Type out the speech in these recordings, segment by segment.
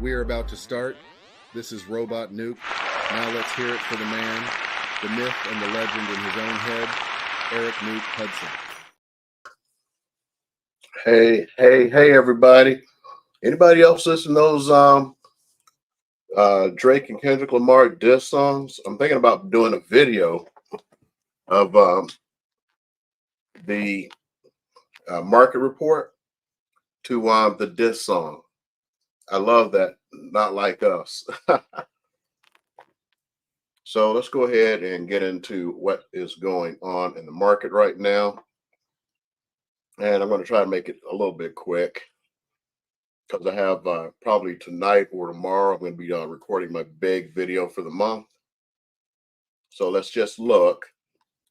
We are about to start. This is Robot Nuke. Now let's hear it for the man, the myth and the legend in his own head, Eric Nuke Hudson. Hey, everybody. Anybody else listen to those Drake and Kendrick Lamar diss songs? I'm thinking about doing a video of the market report to the diss song. I love that. Not Like Us. So let's go ahead and get into what is going on in the market right now. And I'm going to try to make it a little bit quick because I have probably tonight or tomorrow, I'm going to be recording my big video for the month. So let's just look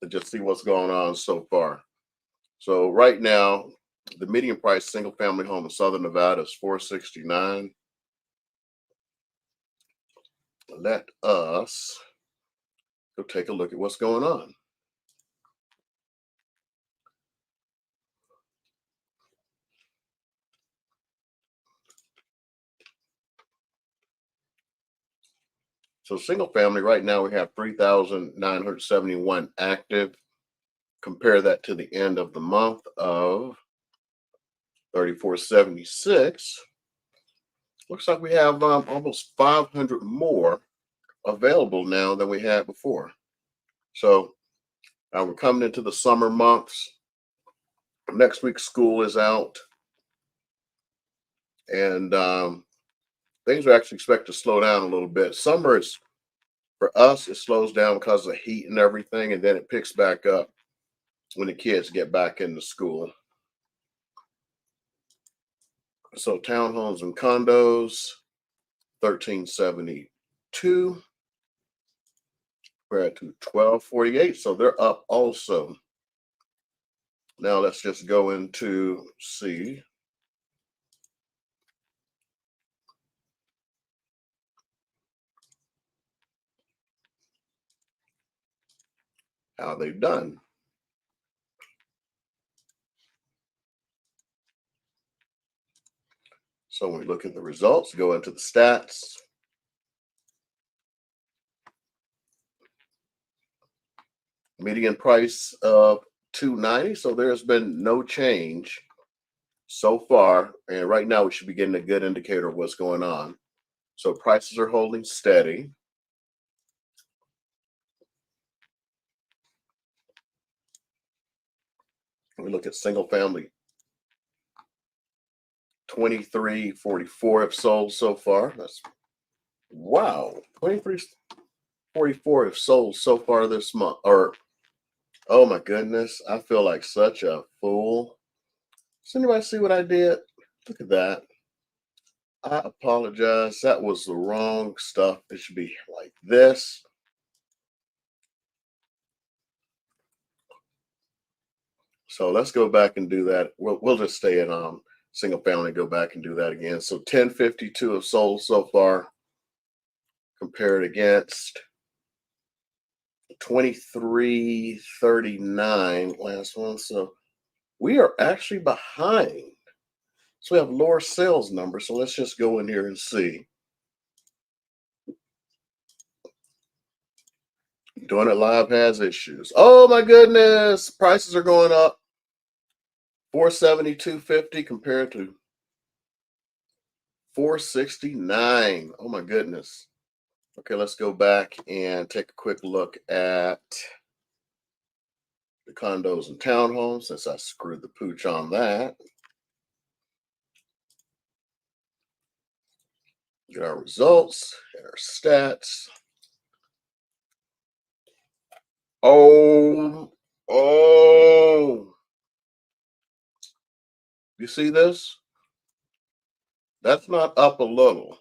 and just see what's going on so far. So right now, the median price single family home in Southern Nevada is $469. Let us go take a look at what's going on. So single family right now, we have 3,971 active. Compare that to the end of the month of 3,476. Looks like we have almost 500 more available now than we had before. So we're coming into the summer months. Next week, school is out. And things are actually expected to slow down a little bit. Summer is, for us, it slows down because of the heat and everything. And then it picks back up when the kids get back into school. So townhomes and condos, 1,372. We're at 1,248, so they're up also. Now let's just go into see how they've done. So when we look at the results, go into the stats. Median price of $290. So there's been no change so far. And right now we should be getting a good indicator of what's going on. So prices are holding steady. We look at single family. 2,344 have sold so far. That's wow. 2,344 have sold so far this month. Or oh my goodness, I feel like such a fool. Does anybody see what I did? Look at that. I apologize. That was the wrong stuff. It should be like this. So let's go back and do that. We'll just stay in single family, go back and do that again. So 1,052 have sold so far, compared against 2,339 last one. So we are actually behind. So we have lower sales numbers. So let's just go in here and see. Doing it live has issues. Oh my goodness. Prices are going up. 472.50 compared to 469. Oh my goodness. Okay, let's go back and take a quick look at the condos and townhomes since I screwed the pooch on that. Get our results and our stats. Oh. You see this? That's not up a little.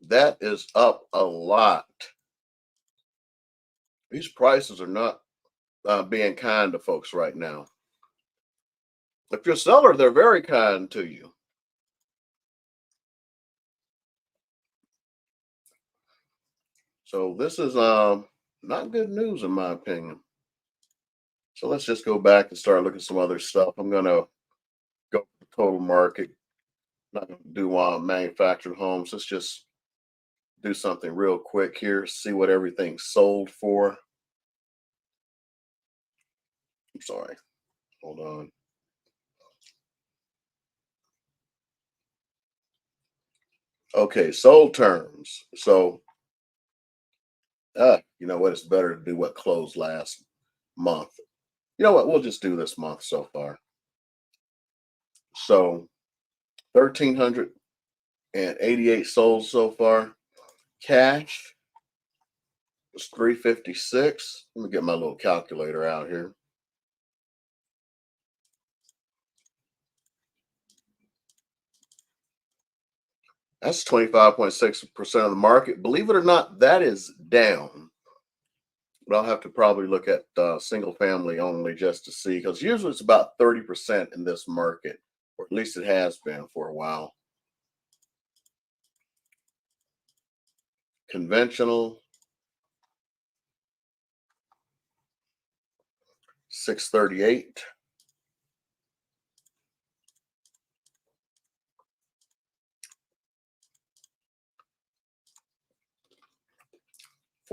That is up a lot. These prices are not being kind to folks right now. If you're a seller, they're very kind to you. So this is not good news in my opinion. So let's just go back and start looking at some other stuff. I'm going to go to the total market, Not going to do manufactured homes. Let's just do something real quick here. See what everything's sold for. I'm sorry. Hold on. Okay, sold terms. So, you know what? It's better to do what closed last month. You know what? We'll just do this month so far. So, 1,388 sold so far. Cash was 356. Let me get my little calculator out here. That's 25.6% of the market. Believe it or not, that is down. But I'll have to probably look at single family only just to see, because usually it's about 30% in this market, or at least it has been for a while. Conventional, 638.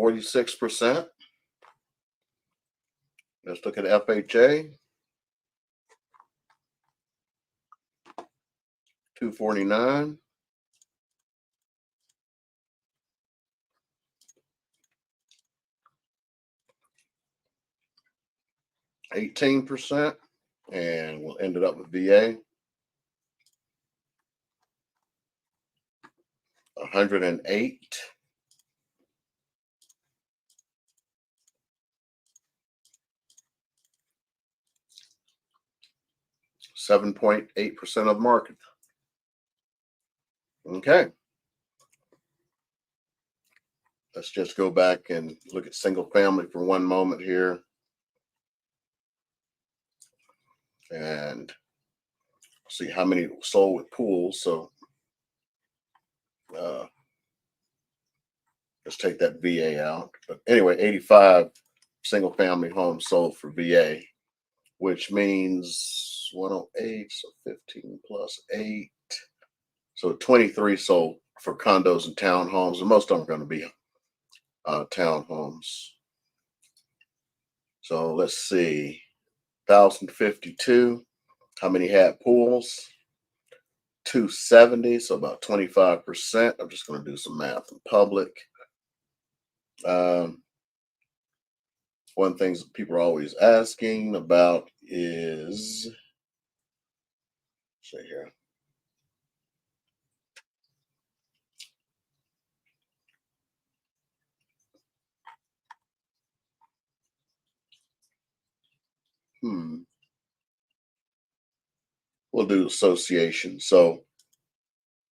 %. Let's look at FHA. 249. %, and we'll end it up with VA. 108. .8% of the market. Okay. Let's just go back and look at single family for one moment here. And see how many sold with pools. So let's take that VA out. But anyway, 85 single family homes sold for VA, which means 108, so 15 plus 8. So 23 sold for condos and townhomes, and most of them are going to be townhomes. So let's see, 1,052. How many had pools? 270, so about 25%. I'm just going to do some math in public. One thing that people are always asking about is, let's see here. We'll do association. So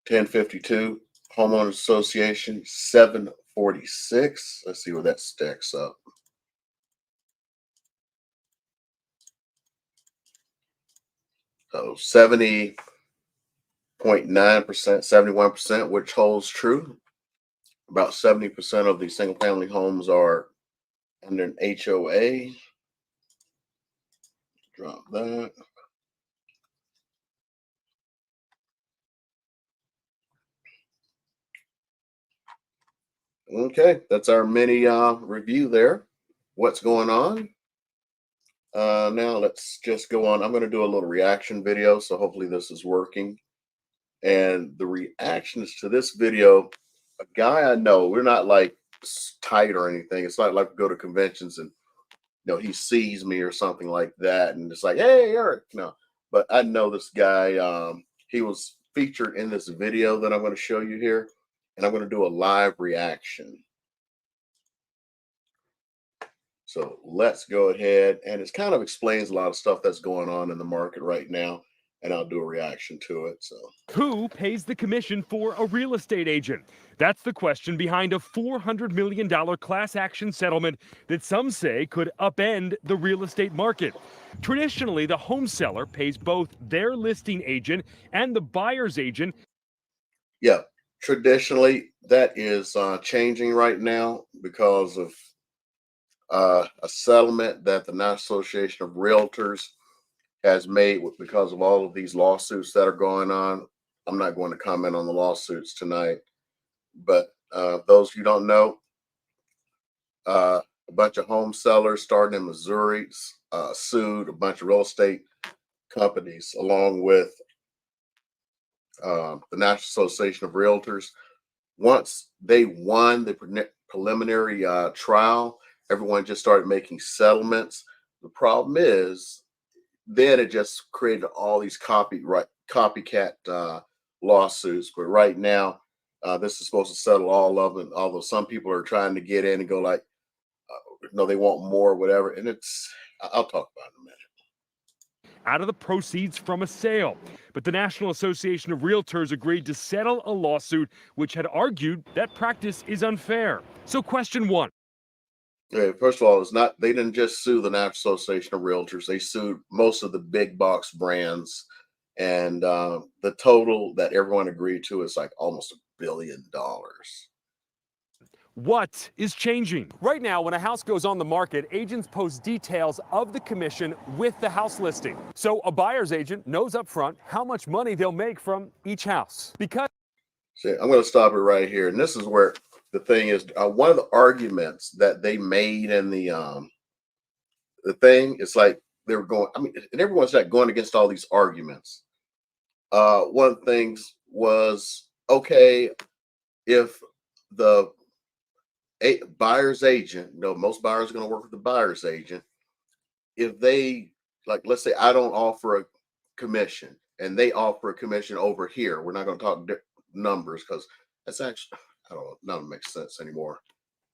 1052 homeowners association, 746. Let's see where that stacks up. So 70.9%, 71%, which holds true. About 70% of the single family homes are under an HOA. Drop that. Okay, that's our mini review there. What's going on? Now let's just go on. I'm going to do a little reaction video, so hopefully this is working. And the reactions to this video, a guy I know, we're not like tight or anything. It's not like we go to conventions and he sees me or something like that, and it's like, hey, Eric. No, but I know this guy. He was featured in this video that I'm going to show you here, and I'm going to do a live reaction. So let's go ahead, and it kind of explains a lot of stuff that's going on in the market right now, and I'll do a reaction to it. So who pays the commission for a real estate agent? That's the question behind a $400 million class action settlement that some say could upend the real estate market. Traditionally, the home seller pays both their listing agent and the buyer's agent. Yeah, traditionally that is changing right now because of a settlement that the National Association of Realtors has made because of all of these lawsuits that are going on I'm not going to comment on the lawsuits tonight. But those who don't know, a bunch of home sellers starting in Missouri sued a bunch of real estate companies along with the National Association of Realtors. Once they won the preliminary trial, everyone just started making settlements. The problem is, then it just created all these copycat lawsuits. But right now, this is supposed to settle all of them. Although some people are trying to get in and go like, no, they want more, whatever. And I'll talk about it in a minute. Out of the proceeds from a sale. But the National Association of Realtors agreed to settle a lawsuit which had argued that practice is unfair. So question one. Yeah, first of all, they didn't just sue the National Association of Realtors. They sued most of the big box brands. And the total that everyone agreed to is like almost $1 billion. What is changing? Right now, when a house goes on the market, agents post details of the commission with the house listing. So a buyer's agent knows up front how much money they'll make from each house. Because See, I'm going to stop it right here. And this is where the thing is, one of the arguments that they made in the thing, it's like they were going, and everyone's like going against all these arguments. One of the things was, okay, if the buyer's agent, most buyers are going to work with the buyer's agent. If they, like, let's say I don't offer a commission and they offer a commission over here, we're not going to talk numbers because that's actually, I don't know, none of it makes sense anymore.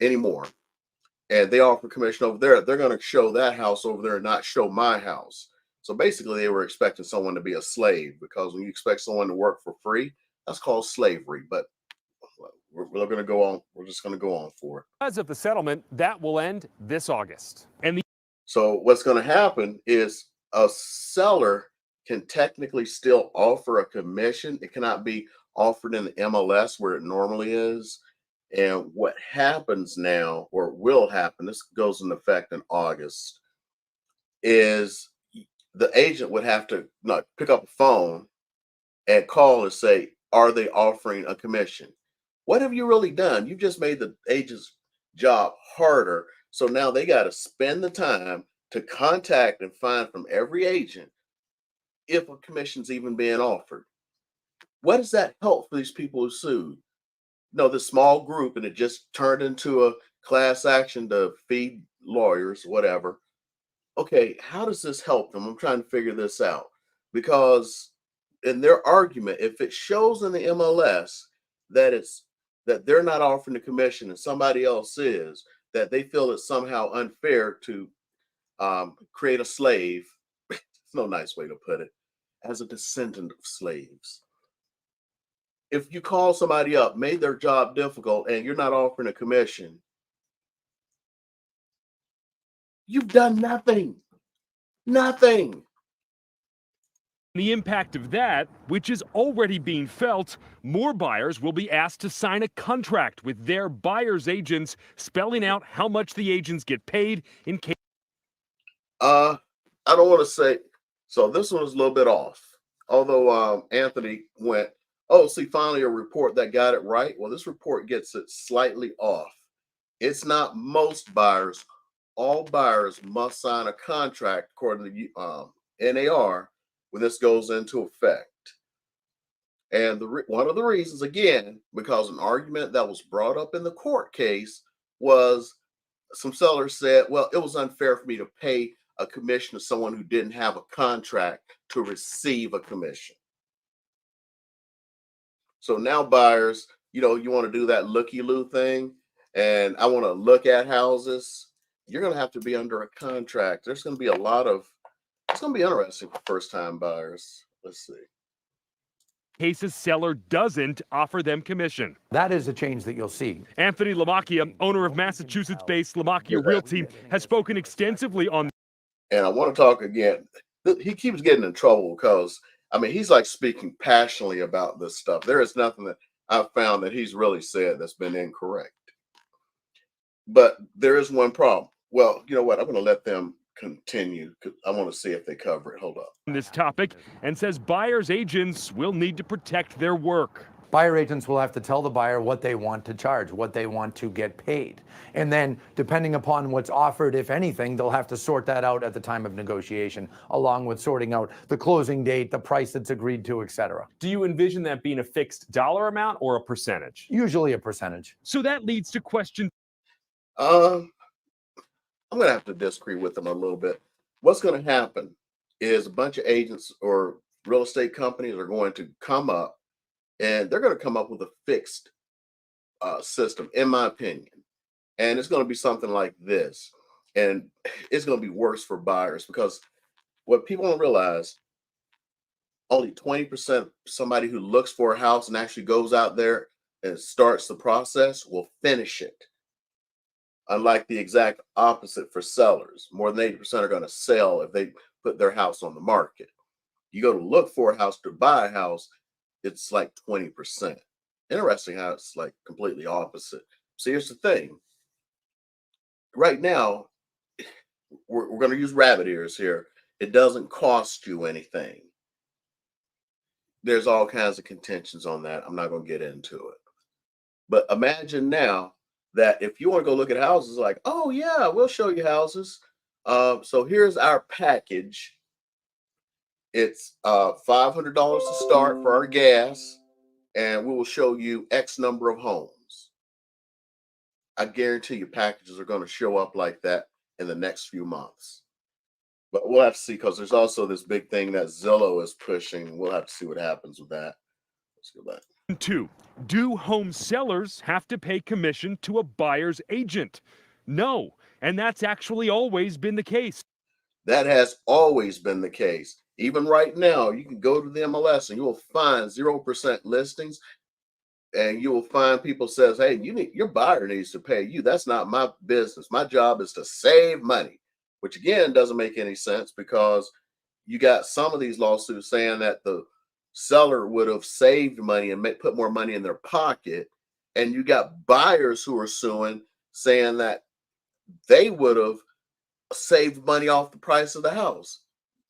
And they offer commission over there, they're going to show that house over there and not show my house. So basically they were expecting someone to be a slave, because when you expect someone to work for free, that's called slavery. But we're going to go on. We're just going to go on for it. as of the settlement, that will end this August. So what's going to happen is a seller can technically still offer a commission. It cannot be offered in the MLS where it normally is. And what happens now, or will happen, this goes into effect in August, is the agent would have to pick up a phone and call and say, are they offering a commission? What have you really done? You just made the agent's job harder. So now they got to spend the time to contact and find from every agent if a commission's even being offered. What does that help for these people who sued? No, this small group, and it just turned into a class action to feed lawyers, whatever. Okay, how does this help them? I'm trying to figure this out, because in their argument, if it shows in the MLS that they're not offering the commission and somebody else is, that they feel it's somehow unfair to create a slave. It's no nice way to put it, as a descendant of slaves. If you call somebody up, made their job difficult, and you're not offering a commission, you've done nothing. Nothing. The impact of that, which is already being felt, more buyers will be asked to sign a contract with their buyer's agents, spelling out how much the agents get paid in case. I don't want to say, so this one is a little bit off. Although Anthony went, oh, see, finally a report that got it right. Well, this report gets it slightly off. It's not most buyers. All buyers must sign a contract according to NAR when this goes into effect. And one of the reasons, again, because an argument that was brought up in the court case was some sellers said, well, it was unfair for me to pay a commission to someone who didn't have a contract to receive a commission. So now buyers, you want to do that looky-loo thing, and I want to look at houses. You're going to have to be under a contract. There's going to be it's going to be interesting for first-time buyers. Let's see. Cases seller doesn't offer them commission. That is a change that you'll see. Anthony Lamacchia, owner of Massachusetts-based Lamacchia Realty, has spoken extensively on. And I want to talk again. He keeps getting in trouble because, he's like speaking passionately about this stuff. There is nothing that I've found that he's really said that's been incorrect. But there is one problem. Well, you know what? I'm going to let them continue. I want to see if they cover it. Hold up. This topic and says buyers' agents will need to protect their work. Buyer agents will have to tell the buyer what they want to charge, what they want to get paid. And then, depending upon what's offered, if anything, they'll have to sort that out at the time of negotiation, along with sorting out the closing date, the price that's agreed to, etc. Do you envision that being a fixed dollar amount or a percentage? Usually a percentage. So that leads to question. I'm going to have to disagree with them a little bit. What's going to happen is a bunch of agents or real estate companies are going to come up, and they're going to come up with a fixed system, in my opinion. And it's going to be something like this. And it's going to be worse for buyers, because what people don't realize, only 20% of somebody who looks for a house and actually goes out there and starts the process will finish it. Unlike the exact opposite for sellers. More than 80% are going to sell if they put their house on the market. You go to look for a house to buy a house, it's like 20%. Interesting how it's like completely opposite. So here's the thing. Right now, we're going to use rabbit ears here. It doesn't cost you anything. There's all kinds of contentions on that. I'm not going to get into it. But imagine now that if you want to go look at houses, like, oh yeah, we'll show you houses. So here's our package. It's $500 to start for our gas, and we will show you X number of homes. I guarantee you packages are going to show up like that in the next few months. But we'll have to see, because there's also this big thing that Zillow is pushing. We'll have to see what happens with that. Let's go back. 2. Do home sellers have to pay commission to a buyer's agent? No, and that's actually always been the case. That has always been the case. Even right now, you can go to the MLS and you will find 0% listings, and you will find people says, hey, your buyer needs to pay you. That's not my business. My job is to save money, which again doesn't make any sense, because you got some of these lawsuits saying that the seller would have saved money and put more money in their pocket, and you got buyers who are suing saying that they would have saved money off the price of the house.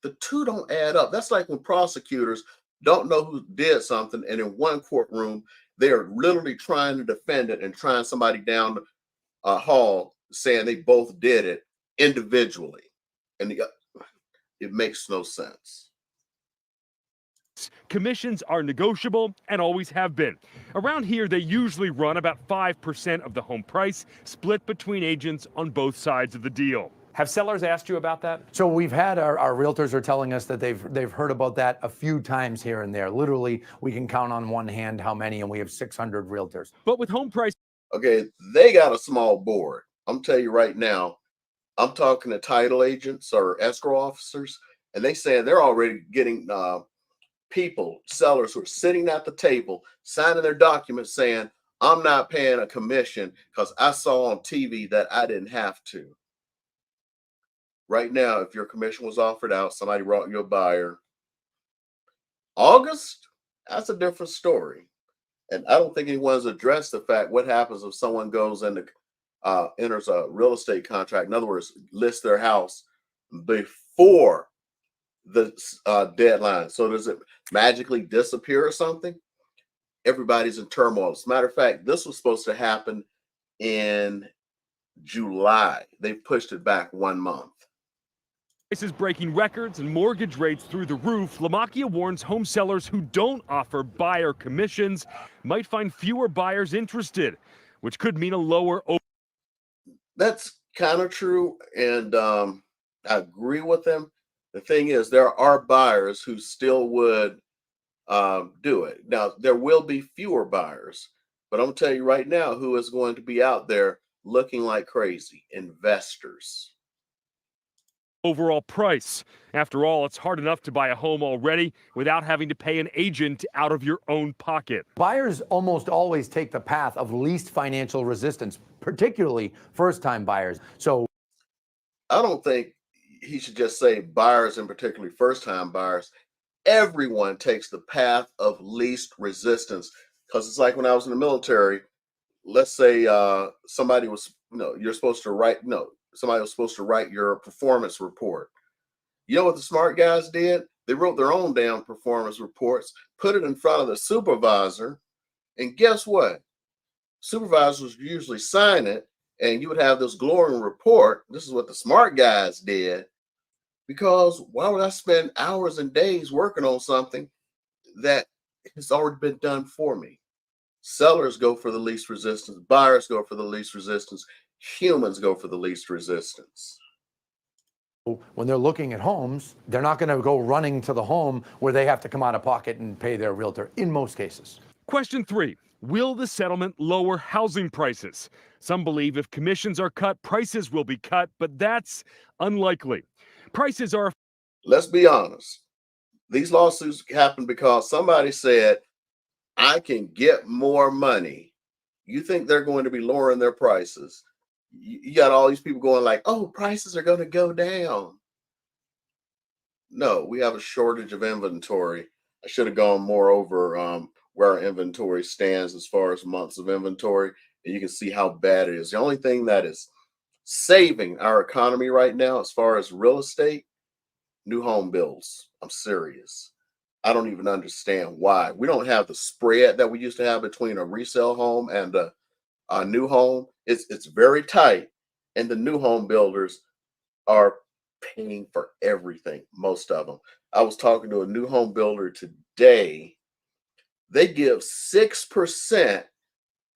The two don't add up. That's like when prosecutors don't know who did something, and in one courtroom they are literally trying to defend it and trying somebody down the hall saying they both did it individually, and it makes no sense. Commissions are negotiable and always have been. Around here, they usually run about 5% of the home price, split between agents on both sides of the deal. Have sellers asked you about that? So we've had our realtors are telling us that they've heard about that a few times here and there. Literally, we can count on one hand how many, and we have 600 realtors. But with home price, okay, they got a small board. I'm telling you right now, I'm talking to title agents or escrow officers, and they say they're already getting sellers who are sitting at the table, signing their documents saying, I'm not paying a commission because I saw on TV that I didn't have to. Right now, if your commission was offered out, somebody brought you a buyer. August, that's a different story. And I don't think anyone's addressed the fact what happens if someone goes and enters a real estate contract. In other words, lists their house before the deadline. So does it magically disappear or something? Everybody's in turmoil. As a matter of fact, this was supposed to happen in July. They pushed it back 1 month. prices breaking records and mortgage rates through the roof, Lamakia warns home sellers who don't offer buyer commissions might find fewer buyers interested, which could mean a lower. That's kind of true, and I agree with them. The thing is, there are buyers who still would do it. Now, there will be fewer buyers, but I'm going to tell you right now who is going to be out there looking like crazy: investors. Overall price. After all, it's hard enough to buy a home already without having to pay an agent out of your own pocket. Buyers almost always take the path of least financial resistance, particularly first-time buyers. So I don't think he should just say buyers, and particularly first-time buyers. Everyone takes the path of least resistance, because it's like when I was in the military. Let's say somebody was, you're supposed to write, somebody was supposed to write your performance report. You know what the smart guys did? They wrote their own damn performance reports, put it in front of the supervisor, and guess what? Supervisors usually sign it, and you would have this glowing report. This is what the smart guys did, because why would I spend hours and days working on something that has already been done for me? Sellers go for the least resistance, buyers go for the least resistance, humans go for the least resistance. When they're looking at homes, they're not going to go running to the home where they have to come out of pocket and pay their realtor in most cases. Question 3. Will the settlement lower housing prices? Some believe if commissions are cut, prices will be cut, but that's unlikely. Prices are... Let's be honest. These lawsuits happen because somebody said, I can get more money. You think they're going to be lowering their prices? You got all these people going like, oh, prices are going to go down. No, we have a shortage of inventory. I should have gone more over where our inventory stands as far as months of inventory, and you can see how bad it is. The only thing that is saving our economy right now as far as real estate, new home builds. I'm serious. I don't even understand why. We don't have the spread that we used to have between a resale home and a new home. It's very tight, and the new home builders are paying for everything, most of them. I was talking to a new home builder today. They give 6%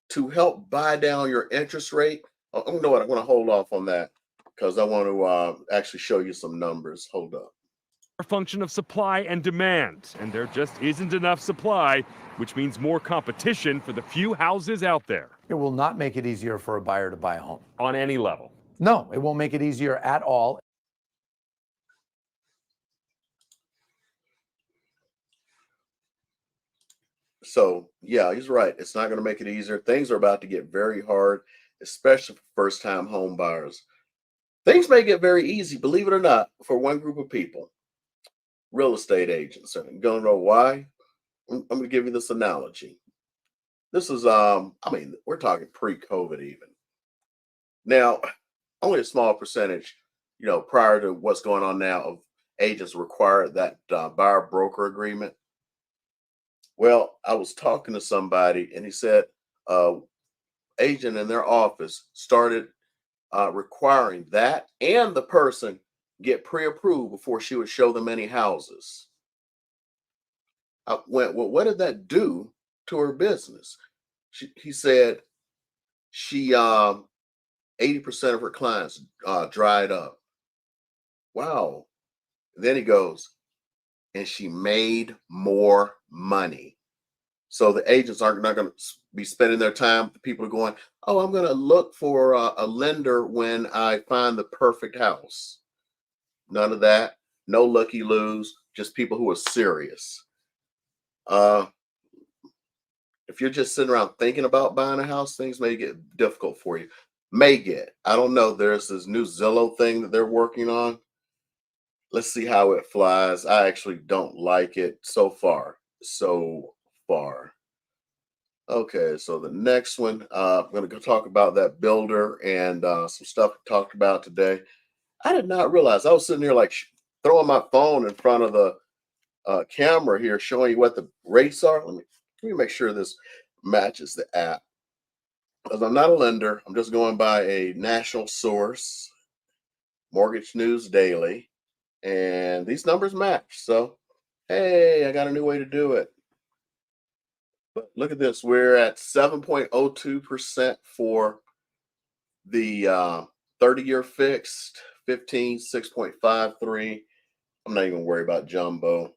to help buy down your interest rate. Oh, you know what? I'm going to hold off on that because I want to actually show you some numbers. Hold up. A function of supply and demand, and there just isn't enough supply, which means more competition for the few houses out there. It will not make it easier for a buyer to buy a home. On any level. No, it won't make it easier at all. So, yeah, he's right. It's not going to make it easier. Things are about to get very hard, especially for first-time home buyers. Things may get very easy, believe it or not, for one group of people. Real estate agents. And you don't know why? I'm going to give you this analogy. This is, we're talking pre-COVID even. Now, only a small percentage, prior to what's going on now, of agents require that buyer broker agreement. Well, I was talking to somebody and he said, agent in their office started requiring that and the person get pre-approved before she would show them any houses. I went, well, what did that do to her business? He said she 80% of her clients dried up. Wow. Then he goes, and she made more money. So the agents aren't not going to be spending their time. People are going, oh, I'm going to look for a lender when I find the perfect house. None of that. No looky-loos. Just people who are serious. If you're just sitting around thinking about buying a house, things may get difficult for you. I don't know. There's this new Zillow thing that they're working on. Let's see how it flies. I actually don't like it so far. Okay, so the next one, I'm going to go talk about that builder and some stuff we talked about today. I did not realize I was sitting here like throwing my phone in front of the camera here, showing you what the rates are. Let me make sure this matches the app, because I'm not a lender. I'm just going by a national source, Mortgage News Daily, and these numbers match. So, hey, I got a new way to do it. But look at this. We're at 7.02% for the 30-year fixed, 15, 6.53. I'm not even worried about jumbo.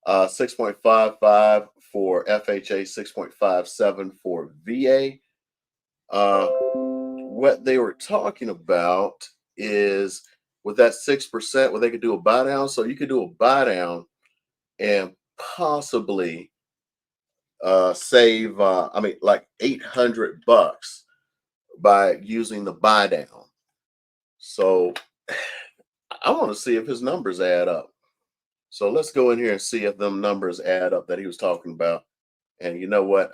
6.55 for FHA, 6.57 for VA. What they were talking about is with that 6%, where they could do a buy down. So you could do a buy down and possibly save like $800 by using the buy down. So I want to see if his numbers add up. So let's go in here and see if them numbers add up that he was talking about. And you know what?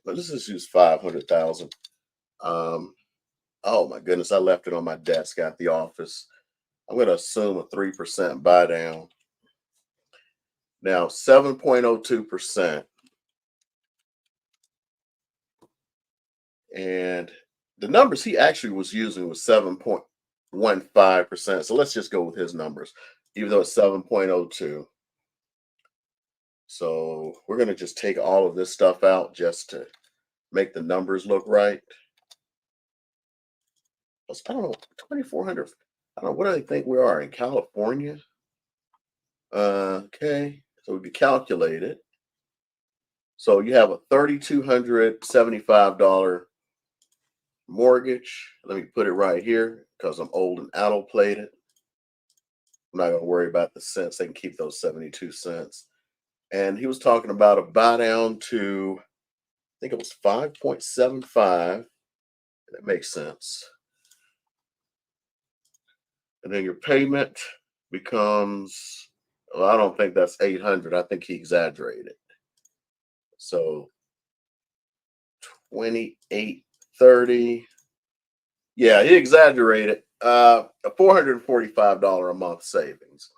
Let's just use 500,000. Oh my goodness, I left it on my desk at the office. I'm going to assume a 3% buy down. Now, 7.02%. And the numbers he actually was using was 7.15%. So let's just go with his numbers, even though it's 7.02. So we're going to just take all of this stuff out just to make the numbers look right. I don't know, 2,400. I don't know, what do they think we are in California? Okay, so we could calculate it. So you have a $3,275 mortgage. Let me put it right here because I'm old and adult plated. I'm not going to worry about the cents. They can keep those 72 cents. And he was talking about a buy down to, I think it was 5.75. That makes sense. And then your payment becomes, well, I don't think that's 800. I think he exaggerated. So 2830. Yeah, he exaggerated. A $445 a month savings.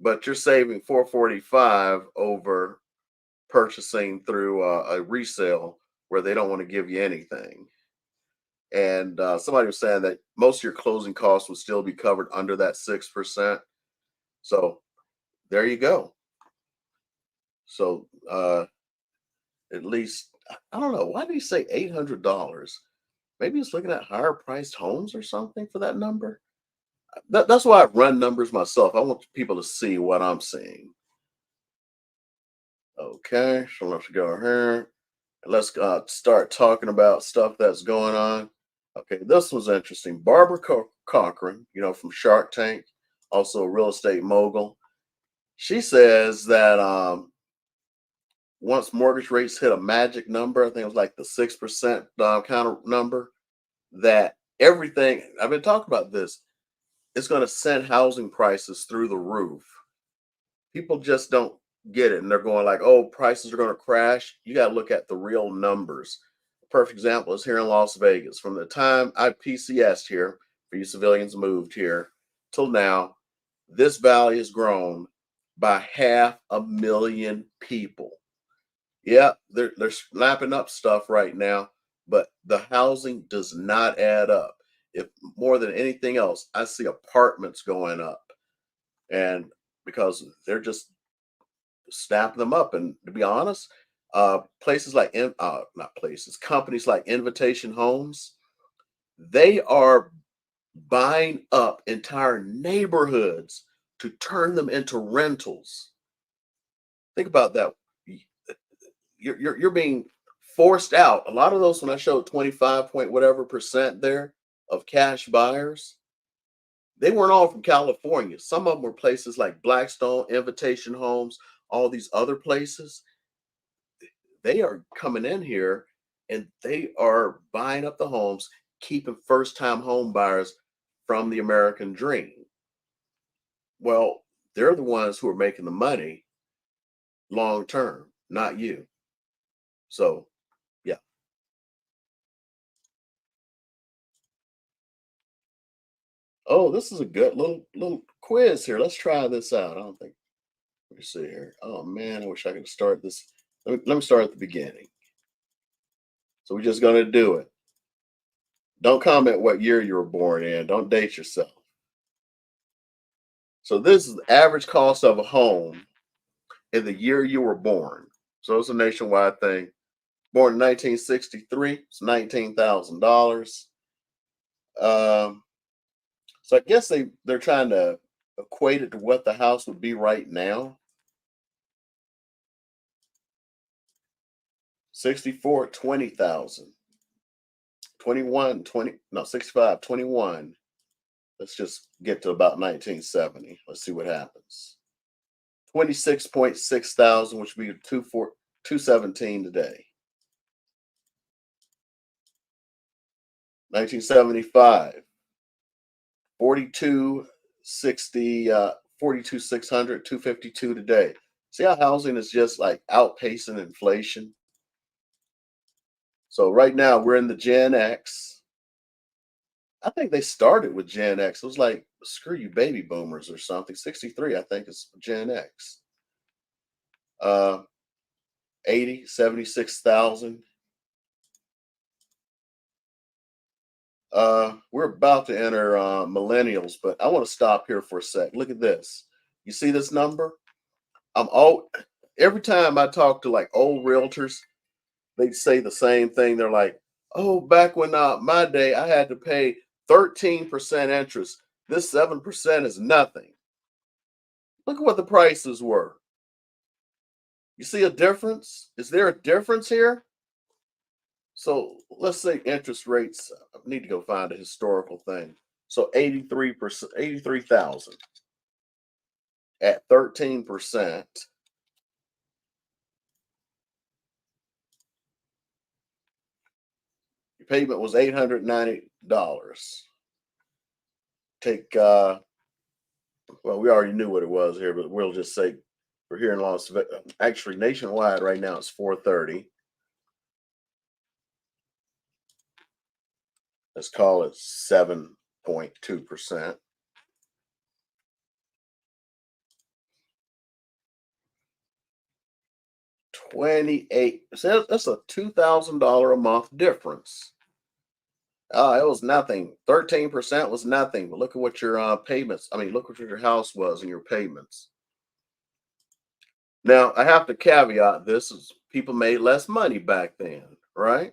But you're saving $445 over purchasing through a resale where they don't want to give you anything. And somebody was saying that most of your closing costs will still be covered under that 6%. So there you go. So at least, I don't know, why did he say $800? Maybe he's looking at higher priced homes or something for that number. That's why I run numbers myself. I want people to see what I'm seeing. Okay, so let's go here. Let's start talking about stuff that's going on. Okay, this was interesting. Barbara Corcoran, from Shark Tank, also a real estate mogul. She says that once mortgage rates hit a magic number, I think it was like the 6% kind of number, that everything, I've been talking about this, it's going to send housing prices through the roof. People just don't get it. And they're going like, oh, prices are going to crash. You got to look at the real numbers. A perfect example is here in Las Vegas. From the time I PCS'd here, for you civilians moved here, till now, this valley has grown by 500,000 people. Yeah, they're snapping up stuff right now, but the housing does not add up. If more than anything else, I see apartments going up, and because they're just snapping them up. And to be honest, places like companies like Invitation Homes, they are buying up entire neighborhoods to turn them into rentals. Think about that. You're being forced out. A lot of those, when I showed 25 point whatever percent there of cash buyers, they weren't all from California. Some of them were places like Blackstone, Invitation Homes, all these other places. They are coming in here and they are buying up the homes, keeping first-time home buyers from the American dream. Well, they're the ones who are making the money long term, not you. So, yeah. Oh, this is a good little quiz here. Let's try this out. I don't think. Let me see here. Oh man, I wish I could start this. Let me start at the beginning. So we're just gonna do it. Don't comment what year you were born in. Don't date yourself. So this is the average cost of a home in the year you were born. So it's a nationwide thing. Born in 1963, it's $19,000. So I guess they're trying to equate it to what the house would be right now. 64, 20,000. 21, 20, no, 65, 21. Let's just get to about 1970. Let's see what happens. 26.6 thousand, which would be 217 today. 1975, 4260, 42,600, 252 today. See how housing is just like outpacing inflation? So right now we're in the Gen X. I think they started with Gen X. It was like, screw you baby boomers or something. 63, I think, is Gen X. 76,000. We're about to enter millennials, but I want to stop here for a sec. Look at this. You see this number? Every time I talk to like old realtors, they say the same thing. They're like, oh, back when my day, I had to pay 13% interest. This 7% is nothing. Look at what the prices were. You see a difference? Is there a difference here? So let's say interest rates, I need to go find a historical thing. So 83%, 83,000 at 13%. Your payment was $890. Take, well, we already knew what it was here, but we'll just say we're here in Las Vegas. Actually, nationwide right now it's 430. Let's call it 7.2%. $28. So that's a $2,000 a month difference. It was nothing. 13% was nothing. But look at what your payments. I mean, look what your house was and your payments. Now, I have to caveat this is people made less money back then, right?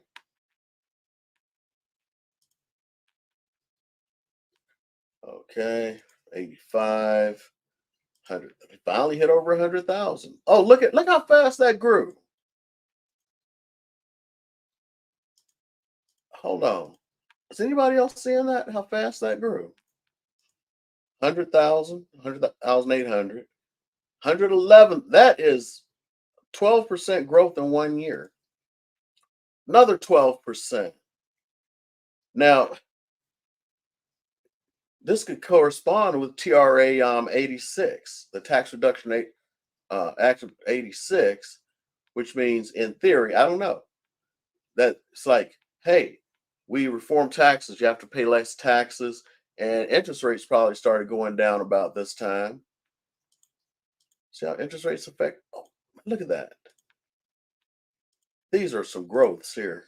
Okay, 85, 100. Finally hit over 100,000. Oh, look how fast that grew. Hold on. Is anybody else seeing that? How fast that grew? 100,000, 100,800, 111. That is 12% growth in 1 year. Another 12%. Now, this could correspond with TRA 86, the Tax Reduction Act of 86, which means in theory, I don't know, that it's like, hey, we reform taxes, you have to pay less taxes, and interest rates probably started going down about this time. See how interest rates affect? Oh, look at that. These are some growths here.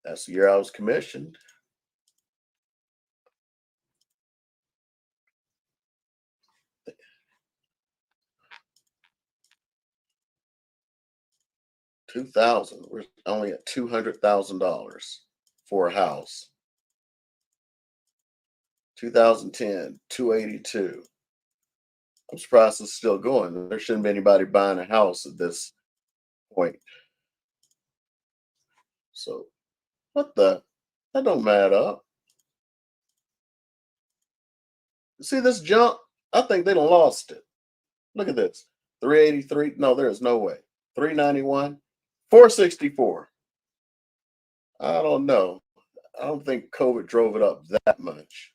That's the year I was commissioned. $2,000. We're only at $200,000 for a house. 2010, 282. I'm surprised it's still going. There shouldn't be anybody buying a house at this point. So, what the? That don't add up. See this jump? I think they done lost it. Look at this. 383. No, there is no way. 391. 464. I don't know. I don't think COVID drove it up that much.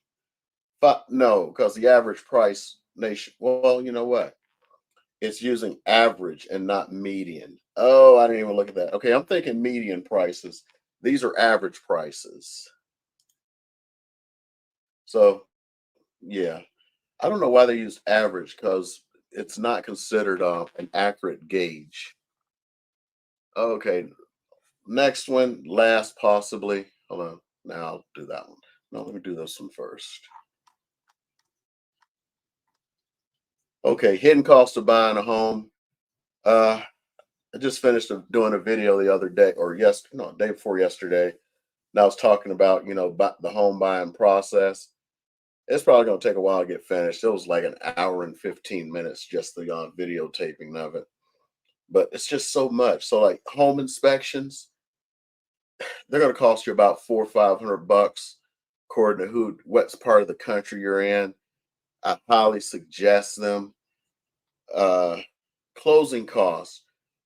But no, because the average price nation. Well, you know what? It's using average and not median. Oh, I didn't even look at that. Okay, I'm thinking median prices. These are average prices. So, yeah. I don't know why they use average because it's not considered an accurate gauge. Okay, next one, last possibly. Hold on. Now I'll do that one. No, let me do this one first. Okay, hidden cost of buying a home. I just finished doing a video the other day, or day before yesterday. And I was talking about, the home buying process. It's probably going to take a while to get finished. It was like an hour and 15 minutes, just the videotaping of it. But it's just so much. So like home inspections, they're going to cost you about $400 or $500, according to what part of the country you're in. I highly suggest them. Closing costs.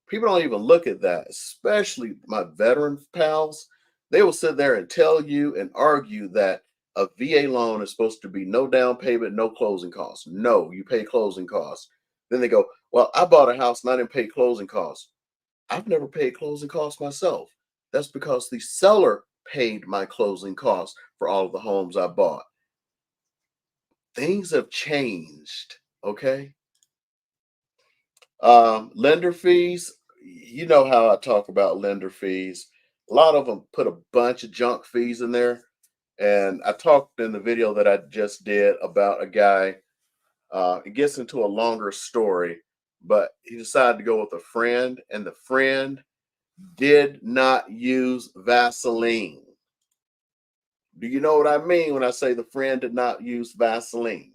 People don't even look at that, especially my veteran pals. They will sit there and tell you and argue that a VA loan is supposed to be no down payment, no closing costs. No, you pay closing costs. Then they go, well, I bought a house and I didn't pay closing costs. I've never paid closing costs myself. that's because the seller paid my closing costs for all of the homes I bought. Things have changed, okay? Lender fees, you know how I talk about lender fees. A lot of them put a bunch of junk fees in there. And I talked in the video that I just did about a guy. It gets into a longer story, but he decided to go with a friend, and the friend did not use Vaseline. Do you know what I mean when I say the friend did not use Vaseline?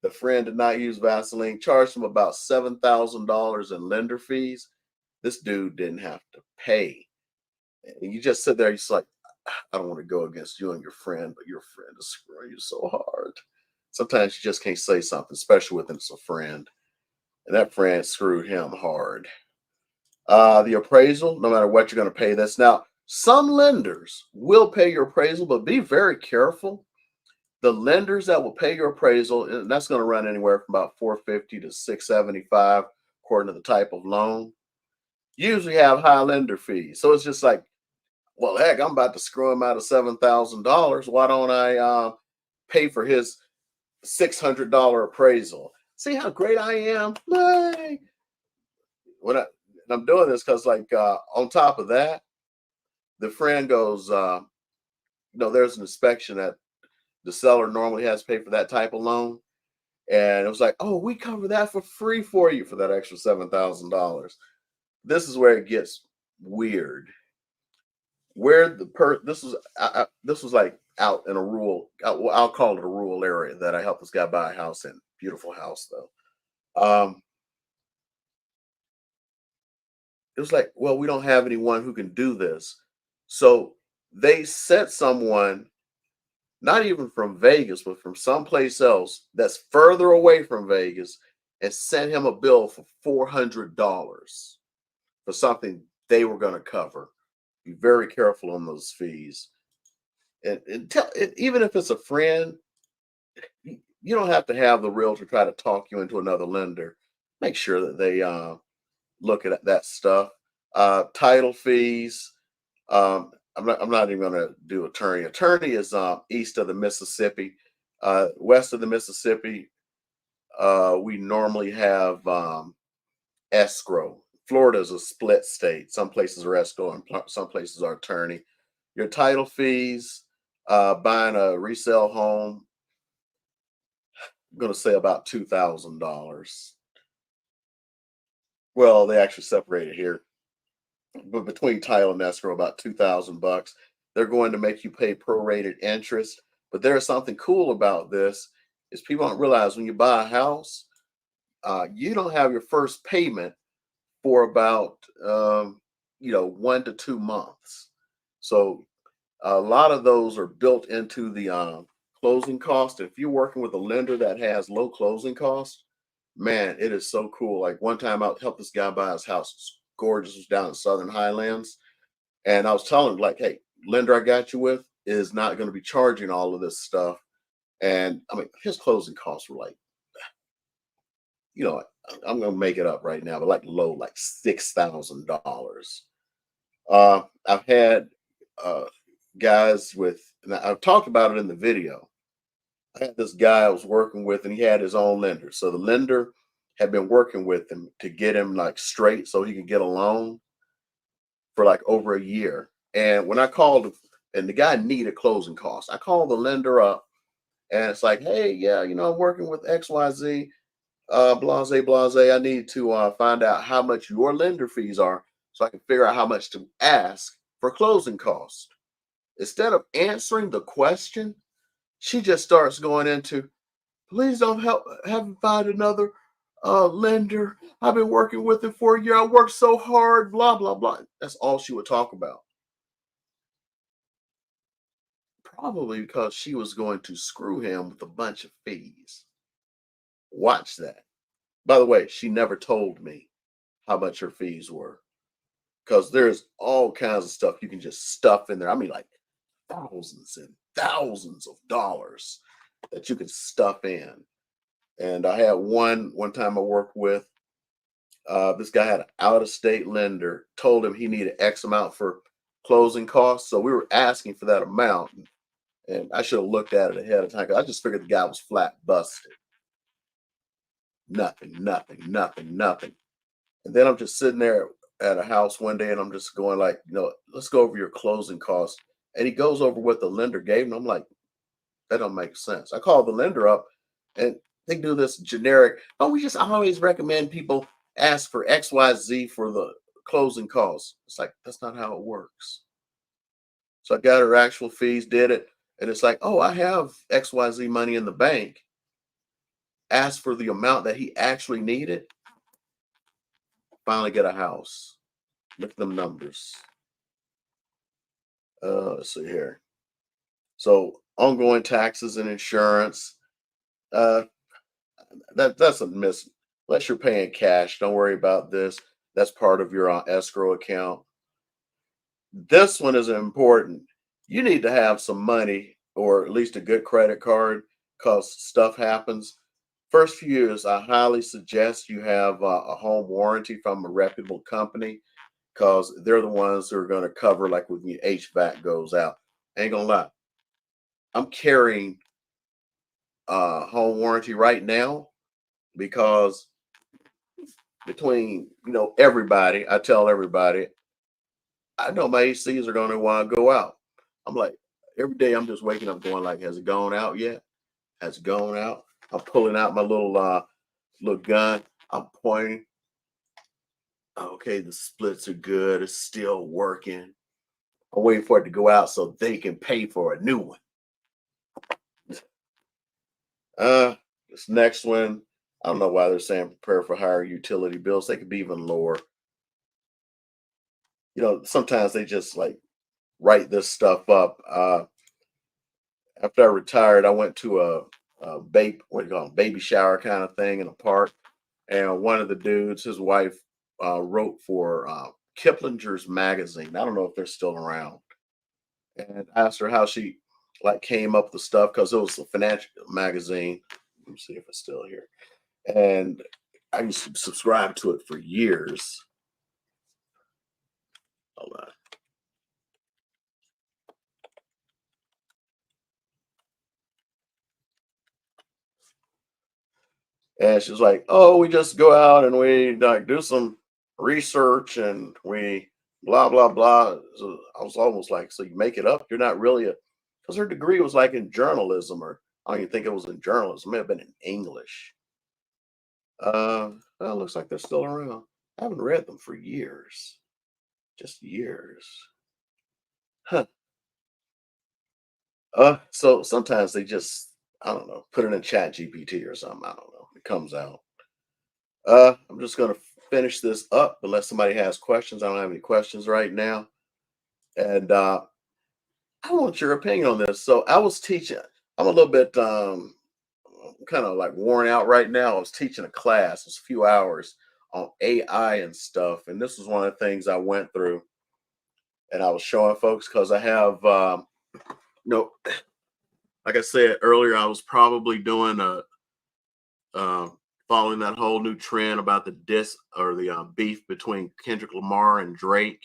The friend did not use Vaseline, charged him about $7,000 in lender fees. This dude didn't have to pay. And you just sit there, you're just like, I don't want to go against you and your friend, but your friend is screwing you so hard. Sometimes you just can't say something, especially when it's a friend. And that friend screwed him hard. The appraisal, no matter what you're going to pay this. Now, some lenders will pay your appraisal, but be very careful. The lenders that will pay your appraisal, and that's going to run anywhere from about $450 to $675, according to the type of loan, usually have high lender fees. So it's just like, well, heck, I'm about to screw him out of $7,000. Why don't I pay for his $600 appraisal? See how great I am? Yay! I'm doing this because, like, on top of that, the friend goes, there's an inspection that the seller normally has to pay for that type of loan. And it was like, oh, we cover that for free for you for that extra $7,000. This is where it gets weird. Where this was like out in a rural, I'll call it a rural area that I helped this guy buy a house in. Beautiful house though. It was like, well, we don't have anyone who can do this. So they sent someone, not even from Vegas, but from someplace else that's further away from Vegas, and sent him a bill for $400 for something they were going to cover. Be very careful on those fees. And even if it's a friend, you don't have to have the realtor try to talk you into another lender. Make sure that they look at that stuff. Title fees. I'm not even going to do attorney. Attorney is east of the Mississippi. West of the Mississippi, we normally have escrow. Florida is a split state. Some places are escrow and some places are attorney. Your title fees, buying a resale home, I'm going to say about $2,000. Well, they actually separate it here. But between title and escrow, about $2,000. They're going to make you pay prorated interest. But there is something cool about this is people don't realize when you buy a house, you don't have your first payment for about 1 to 2 months. So a lot of those are built into the closing cost. If you're working with a lender that has low closing costs, man, it is so cool. Like one time I helped this guy buy his house. It's gorgeous. It was down in Southern Highlands. And I was telling him, like, hey, lender I got you with is not going to be charging all of this stuff. And I mean, his closing costs were like, I'm going to make it up right now, but like low, like $6,000. I've had guys with, and I've talked about it in the video. I had this guy I was working with, and he had his own lender. So the lender had been working with him to get him like straight so he could get a loan for like over a year. And when I called, and the guy needed closing costs, I called the lender up, and it's like, hey, yeah, I'm working with XYZ, blase. I need to find out how much your lender fees are so I can figure out how much to ask for closing costs. Instead of answering the question, she just starts going into, please don't have me find another lender. I've been working with him for a year. I worked so hard, blah, blah, blah. That's all she would talk about. Probably because she was going to screw him with a bunch of fees. Watch that. By the way, she never told me how much her fees were, because there's all kinds of stuff you can just stuff in there. I mean, like thousands and thousands of dollars that you can stuff in. And I had one time I worked with, this guy had an out-of-state lender, told him he needed X amount for closing costs. So we were asking for that amount, and I should have looked at it ahead of time, 'cause I just figured the guy was flat busted. Nothing, nothing, nothing, nothing. And then I'm just sitting there at a house one day, and I'm just going like, let's go over your closing costs. And he goes over what the lender gave, and I'm like, that don't make sense. I call the lender up, and they do this generic, we just always recommend people ask for XYZ for the closing costs. It's like, that's not how it works. So I got her actual fees, did it, and it's like, I have XYZ money in the bank. Asked for the amount that he actually needed. Finally get a house. Look at them numbers. Let's see here. So ongoing taxes and insurance. That's a miss. Unless you're paying cash, don't worry about this. That's part of your escrow account. This one is important. You need to have some money, or at least a good credit card, because stuff happens. First few years, I highly suggest you have a home warranty from a reputable company, because they're the ones who are going to cover, like when your HVAC goes out. Ain't gonna lie, I'm carrying home warranty right now, because between everybody, I tell everybody, I know my ACs are going to want to go out. I'm like, every day I'm just waking up going like, has it gone out yet? Has it gone out? I'm pulling out my little gun. I'm pointing. Okay, the splits are good. It's still working. I'm waiting for it to go out so they can pay for a new one. This next one, I don't know why they're saying prepare for higher utility bills. They could be even lower. Sometimes they just like write this stuff up. After I retired, I went to a baby shower kind of thing in a park, and one of the dudes, his wife, wrote for Kiplinger's magazine. I don't know if they're still around, and asked her how she came up with the stuff, because it was a financial magazine. Let me see if it's still here. And I used to subscribe to it for years. Hold on. And she's like, we just go out and we do some research and we blah, blah, blah. So I was almost like, so you make it up? You're not really because her degree was like in journalism, or I don't even think it was in journalism. It may have been in English. Well, it looks like they're still around. I haven't read them for years. Just years. Huh. So sometimes they just, I don't know, put it in Chat GPT or something. I don't know. It comes out. I'm just going to finish this up unless somebody has questions. I don't have any questions right now. And I want your opinion on this. So I was teaching. I'm a little bit kind of like worn out right now. I was teaching a class. It's a few hours on AI and stuff. And this was one of the things I went through. And I was showing folks, because I have, like I said earlier, I was probably doing following that whole new trend about the beef between Kendrick Lamar and Drake.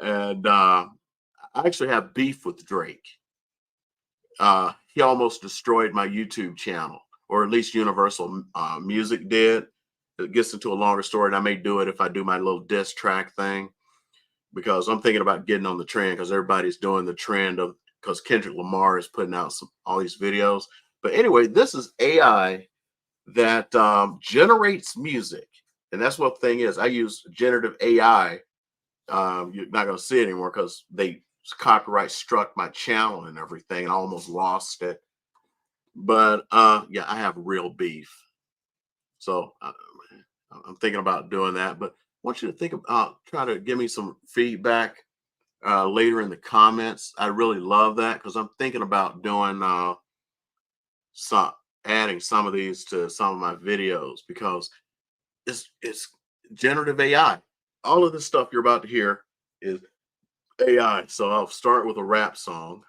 And I actually have beef with Drake. He almost destroyed my YouTube channel, or at least Universal Music did. It gets into a longer story, and I may do it if I do my little diss track thing, because I'm thinking about getting on the trend, because everybody's doing the trend of, because Kendrick Lamar is putting out all these videos. But anyway, this is AI that generates music. And that's what the thing is. I use generative AI. You're not going to see it anymore, because they copyright struck my channel and everything, and I almost lost it. But yeah, I have real beef. So I'm thinking about doing that. But I want you to think about, try to give me some feedback later in the comments. I really love that, because I'm thinking about doing adding some of these to some of my videos, because it's generative AI. All of this stuff you're about to hear is AI. So I'll start with a rap song.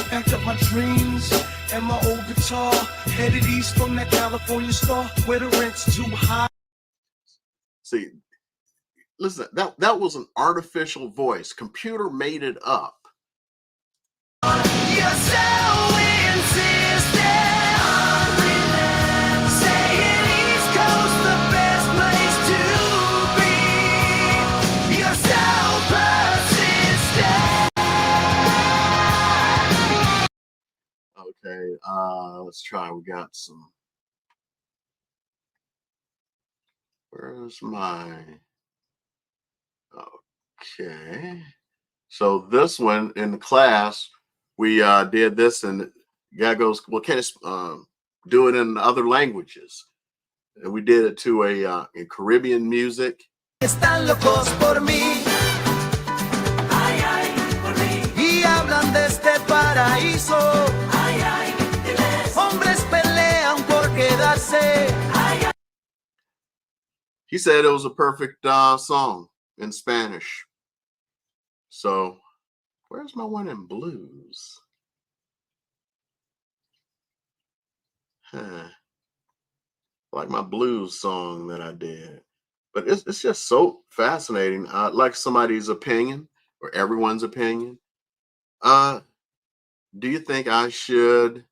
Packed up my dream tall, headed east from that California store where the rent's too high. See, listen, that was an artificial voice. Computer made it up. You're so insistent, saying East Coast the best place to be. You're so persistent. Okay, let's try. We got some. Where's my? Okay. So this one in the class, we did this, and the guy goes, "Well, can it do it in other languages?" And we did it to a in Caribbean music. Están locos por mí. Ay, ay, por mí. Y hablan de este paraíso. Ay, ay, diles. Hombres pelean por quedarse. Ay, ay. He said it was a perfect song in Spanish. So, where's my one in blues? Huh. Like my blues song that I did. But it's just so fascinating. Like somebody's opinion or everyone's opinion. Do you think I should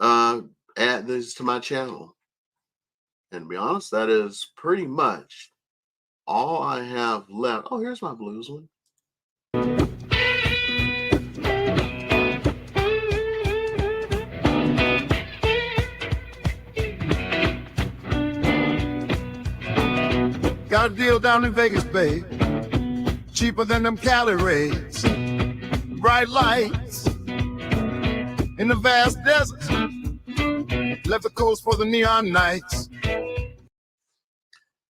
add this to my channel? And to be honest, that is pretty much all I have left. Oh, here's my blues one. Got a deal down in Vegas, babe. Cheaper than them Cali rates. Bright lights in the vast desert. Left the coast for the neon nights.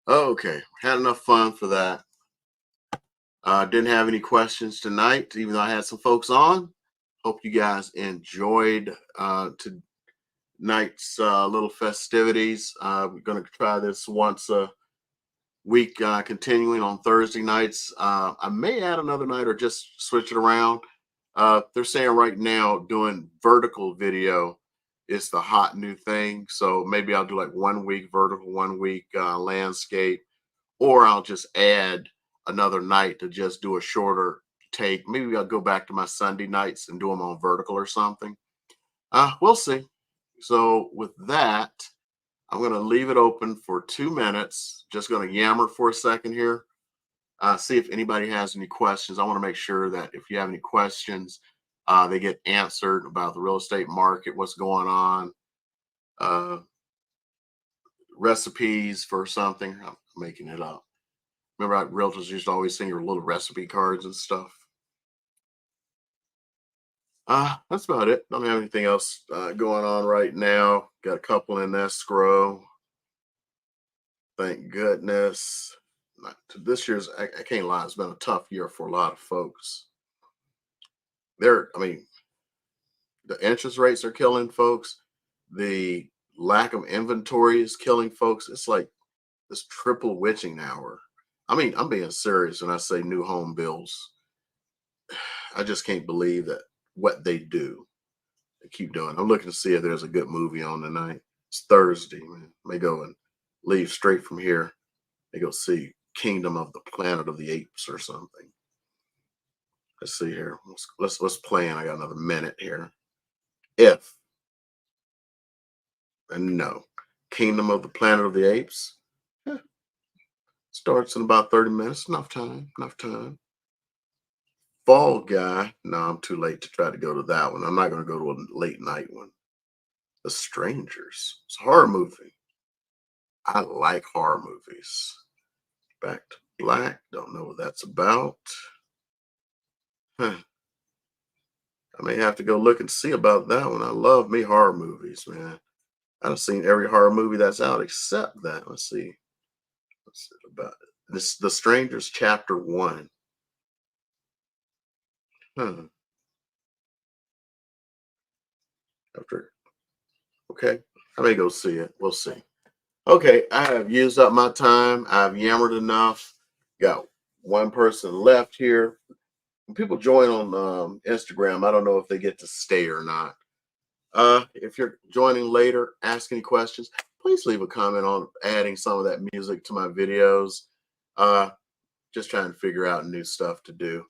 Okay, had enough fun for that. Didn't have any questions tonight, even though I had some folks on. Hope you guys enjoyed tonight's little festivities. We're going to try this once a week, continuing on Thursday nights. I may add another night or just switch it around. They're saying right now doing vertical video is the hot new thing. So maybe I'll do like 1 week vertical, 1 week landscape, or I'll just add another night to just do a shorter take. Maybe I'll go back to my Sunday nights and do them on vertical or something. We'll see. So with that, I'm going to leave it open for 2 minutes. Just going to yammer for a second here. See if anybody has any questions. I want to make sure that if you have any questions, they get answered about the real estate market, what's going on, recipes for something. I'm making it up. Remember how realtors used to always send your little recipe cards and stuff? That's about it. Don't have anything else going on right now. Got a couple in escrow. Thank goodness. This year's, I can't lie, it's been a tough year for a lot of folks. I mean, the interest rates are killing folks. The lack of inventory is killing folks. It's like this triple witching hour. I mean, I'm being serious when I say new home bills. I just can't believe that what they do. They keep doing. I'm looking to see if there's a good movie on tonight. It's Thursday, man. May go and leave straight from here. May go see Kingdom of the Planet of the Apes or something. Let's see here. Let's plan. I got another minute here. If and no, Kingdom of the Planet of the Apes. Starts in about 30 minutes. Enough time. Enough time. Fall Guy. No, I'm too late to try to go to that one. I'm not going to go to a late night one. The Strangers. It's a horror movie. I like horror movies. Back to Black. Don't know what that's about. I may have to go look and see about that one. I love me horror movies, man. I've seen every horror movie that's out except that. Let's see. What's it about? This The Strangers Chapter 1. Okay. I may go see it. We'll see. Okay, I have used up my time. I've yammered enough. Got one person left here. When people join on Instagram, I don't know if they get to stay or not. If you're joining later, ask any questions, please leave a comment on adding some of that music to my videos. Just trying to figure out new stuff to do.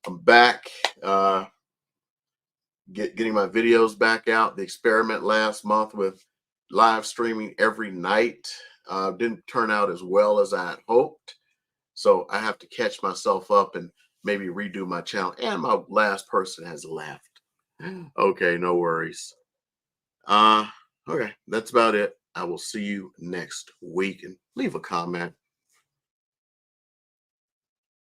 I'm back, getting my videos back out. The experiment last month with live streaming every night didn't turn out as well as I had hoped. So I have to catch myself up and maybe redo my channel. And my last person has left. Okay, no worries. Okay, that's about it. I will see you next week, and leave a comment.